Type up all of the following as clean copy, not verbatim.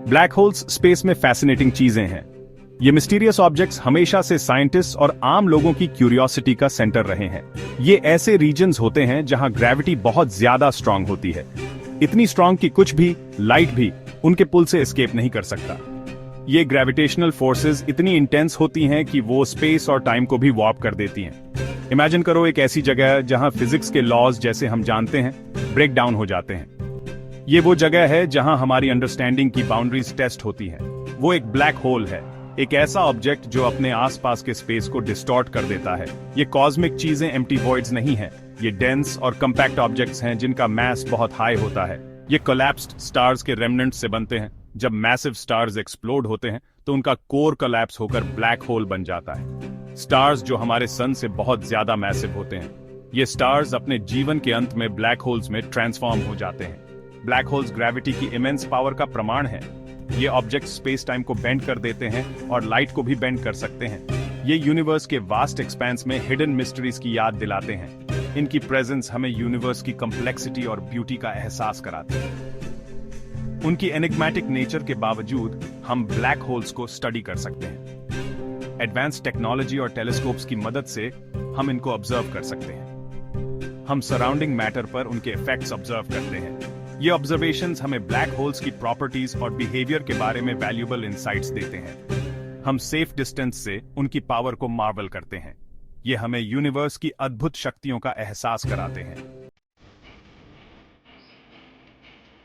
Black holes space में fascinating चीजें हैं। ये मिस्टीरियस ऑब्जेक्ट्स हमेशा से साइंटिस्ट और आम लोगों की क्यूरियोसिटी का सेंटर रहे हैं। ये ऐसे रीजन्स होते हैं जहां ग्रेविटी बहुत ज्यादा स्ट्रांग होती है, इतनी स्ट्रांग कि कुछ भी, लाइट भी उनके पुल से एस्केप नहीं कर सकता। ये ग्रेविटेशनल फोर्सेस इतनी इंटेंस होती हैं कि वो स्पेस और टाइम को भी वॉर्प कर देती हैं। इमेजिन करो एक ऐसी जगह जहां फिजिक्स के लॉज जैसे हम जानते हैं ब्रेक डाउन हो जाते हैं। ये वो जगह है जहां हमारी अंडरस्टैंडिंग की बाउंड्रीज टेस्ट होती हैं। वो एक ब्लैक होल है, एक ऐसा ऑब्जेक्ट जो अपने आसपास के स्पेस को डिस्टॉर्ट कर देता है। ये कॉस्मिक चीजें एम्प्टी वॉइड्स नहीं है, ये डेंस और कंपैक्ट ऑब्जेक्ट्स हैं जिनका मास बहुत हाई होता है। ये कोलैप्स्ड स्टार्स के रेमनेंट्स से बनते हैं। जब मैसिव स्टार्स एक्सप्लोड होते हैं तो उनका कोर कोलैप्स होकर ब्लैक होल बन जाता है। स्टार्स जो हमारे सन से बहुत ज्यादा मैसिव होते हैं, ये स्टार्स अपने जीवन के अंत में ब्लैक होल्स में ट्रांसफॉर्म हो जाते हैं। ब्लैक होल्स ग्रेविटी की इमेंस पावर का प्रमाण है। ये ऑब्जेक्ट स्पेस टाइम को बेंड कर देते हैं और लाइट को भी बेंड कर सकते हैं। ये यूनिवर्स के वास्ट एक्सपेंस में हिडन मिस्ट्रीज की याद दिलाते हैं। इनकी प्रेजेंस हमें यूनिवर्स की कॉम्प्लेक्सिटी और ब्यूटी का एहसास कराती है। उनकी एनिग्मेटिक नेचर के बावजूद हम ब्लैक होल्स को स्टडी कर सकते हैं। एडवांस टेक्नोलॉजी और टेलीस्कोप्स की मदद से हम इनको ऑब्जर्व कर सकते हैं। हम सराउंडिंग मैटर पर उनके इफेक्ट्स ऑब्जर्व करते हैं। ये ऑब्जर्वेशंस हमें ब्लैक होल्स की प्रॉपर्टीज और बिहेवियर के बारे में वैल्यूएबल इंसाइट्स देते हैं। हम सेफ डिस्टेंस से उनकी पावर को मार्वल करते हैं। ये हमें यूनिवर्स की अद्भुत शक्तियों का एहसास कराते हैं।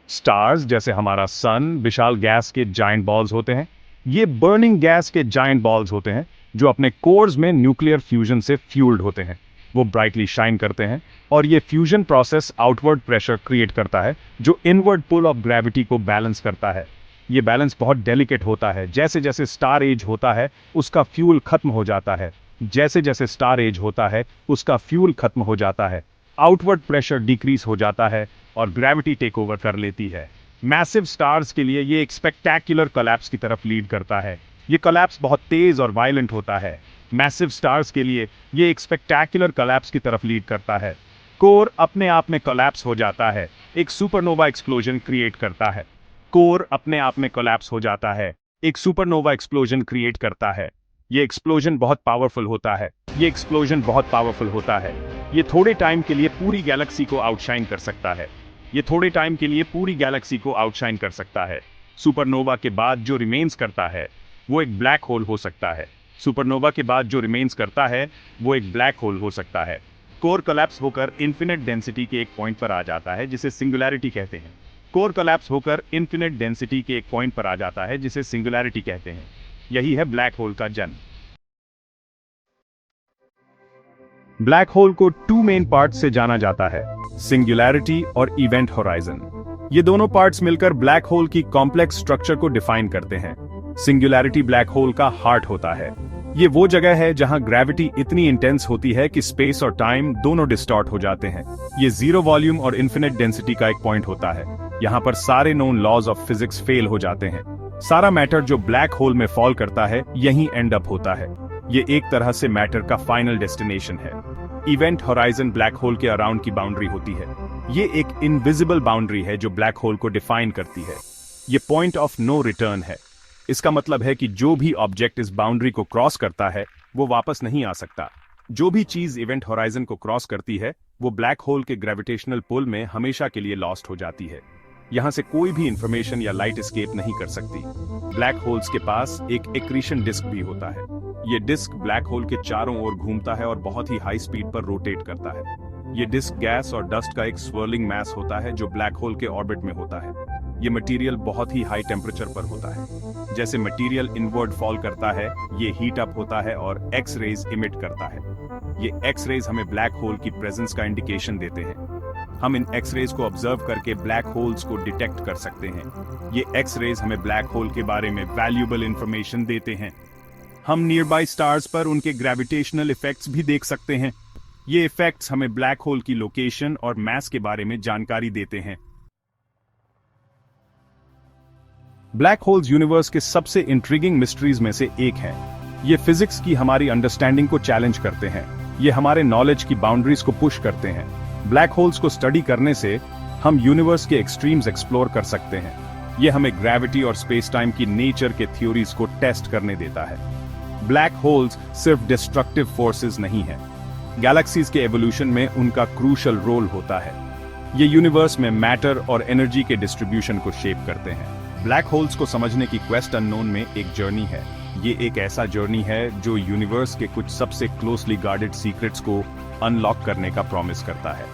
स्टार्स जैसे हमारा सन विशाल गैस के जायंट बॉल्स होते हैं। ये बर्निंग गैस के जायंट बॉल्स होते हैं जो अपने कोर्स में न्यूक्लियर फ्यूजन से फ्यूल्ड होते हैं। वो ब्राइटली शाइन करते हैं और ये fusion process outward pressure create करता है जो इनवर्ड पुल ऑफ ग्रेविटी को बैलेंस करता है। ये बैलेंस बहुत डेलिकेट होता है। जैसे जैसे स्टार एज होता है उसका फ्यूल खत्म हो जाता है। जैसे जैसे स्टार एज होता है उसका फ्यूल खत्म हो जाता है, आउटवर्ड प्रेशर डिक्रीज हो जाता है और ग्रेविटी टेक ओवर कर लेती है। मैसिव स्टार्स के लिए ये एक स्पेक्टैक्युलर कोलैप्स की तरफ लीड करता है। ये कोलैप्स बहुत तेज और वायलेंट होता है। मैसिव स्टार्स के लिए ये एक स्पेक्टैक्युलर कोलैप्स की तरफ लीड करता है। कोर अपने आप में कोलैप्स हो जाता है, एक सुपरनोवा एक्सप्लोजन क्रिएट करता है। कोर अपने आप में कोलैप्स हो जाता है, एक सुपरनोवा एक्सप्लोजन क्रिएट करता है। ये एक्सप्लोजन बहुत पावरफुल होता है। ये थोड़े टाइम के लिए पूरी गैलेक्सी को आउटशाइन कर सकता है। सुपरनोवा के बाद जो रिमेन्स करता है वो एक ब्लैक होल हो सकता है। कोर कोलैप्स होकर इन्फिनिट डेंसिटी के एक पॉइंट पर आ जाता है जिसे सिंगुलैरिटी कहते हैं। यही है ब्लैक होल का जन्म। ब्लैक होल को 2 मेन पार्ट से जाना जाता है, सिंगुलैरिटी और इवेंट होराइजन। ये दोनों पार्ट्स मिलकर ब्लैक होल की कॉम्प्लेक्स स्ट्रक्चर को डिफाइन करते हैं। सिंगुलैरिटी ब्लैक होल का हार्ट होता है। ये वो जगह है जहां ग्रेविटी इतनी इंटेंस होती है कि स्पेस और टाइम दोनों डिस्टॉर्ट हो जाते हैं। ये जीरो वॉल्यूम और इन्फिनिट डेंसिटी का एक पॉइंट होता है। यहाँ पर सारे known laws of physics fail हो जाते हैं। सारा मैटर जो ब्लैक होल में फॉल करता है यहीं एंड अप होता है। ये एक तरह से मैटर का फाइनल डेस्टिनेशन है। इवेंट होराइजन ब्लैक होल के अराउंड की बाउंड्री होती है। ये एक इनविजिबल बाउंड्री है जो ब्लैक होल को डिफाइन करती है। ये पॉइंट ऑफ नो रिटर्न है। इसका मतलब है कि जो भी ऑब्जेक्ट इस बाउंड्री को क्रॉस करता है वो वापस नहीं आ सकता। जो भी चीज इवेंट होराइजन को क्रॉस करती है वो ब्लैक होल के ग्रेविटेशनल पुल में हमेशा के लिए लॉस्ट हो जाती है। यहां से कोई भी इंफॉर्मेशन या लाइट एस्केप नहीं कर सकती। ब्लैक होल्स के पास एक एक्रीशन डिस्क भी होता है। ये डिस्क ब्लैक होल के चारों ओर घूमता है और बहुत ही हाई स्पीड पर रोटेट करता है। ये डिस्क गैस और डस्ट का एक स्वर्लिंग मैस होता है जो ब्लैक होल के ऑर्बिट में होता है। ये मटेरियल बहुत ही हाई टेम्परेचर पर होता है। जैसे मटेरियल इनवर्ड फॉल करता है ये हीट अप होता है और एक्स रेज इमिट करता है। ये एक्स रेज हमें ब्लैक होल की प्रेजेंस का इंडिकेशन देते हैं। हम इन एक्स रेज को ऑब्जर्व करके ब्लैक होल्स को डिटेक्ट कर सकते हैं। ये एक्स रेज हमें ब्लैक होल के बारे में वैल्यूएबल इंफॉर्मेशन देते हैं। हम नियरबाई स्टार्स पर उनके ग्रेविटेशनल इफेक्ट्स भी देख सकते हैं। ये इफेक्ट्स हमें ब्लैक होल की लोकेशन और मास के बारे में जानकारी देते हैं। ब्लैक होल्स यूनिवर्स के सबसे इंट्रिगिंग मिस्ट्रीज में से एक है। ये फिजिक्स की हमारी अंडरस्टैंडिंग को चैलेंज करते हैं। ये हमारे नॉलेज की बाउंड्रीज को पुश करते हैं। ब्लैक होल्स को स्टडी करने से हम यूनिवर्स के एक्सट्रीम्स एक्सप्लोर कर सकते हैं। ये हमें ग्रेविटी और स्पेस टाइम की नेचर के थ्योरीज को टेस्ट करने देता है। ब्लैक होल्स सिर्फ डिस्ट्रक्टिव फोर्सेस नहीं है, गैलेक्सीज के एवोल्यूशन में उनका क्रूशल रोल होता है। ये यूनिवर्स में मैटर और एनर्जी के डिस्ट्रीब्यूशन को शेप करते हैं। ब्लैक होल्स को समझने की क्वेस्ट अननोन में एक जर्नी है। ये एक ऐसा जर्नी है जो यूनिवर्स के कुछ सबसे क्लोजली गार्डेड सीक्रेट्स को अनलॉक करने का प्रॉमिस करता है।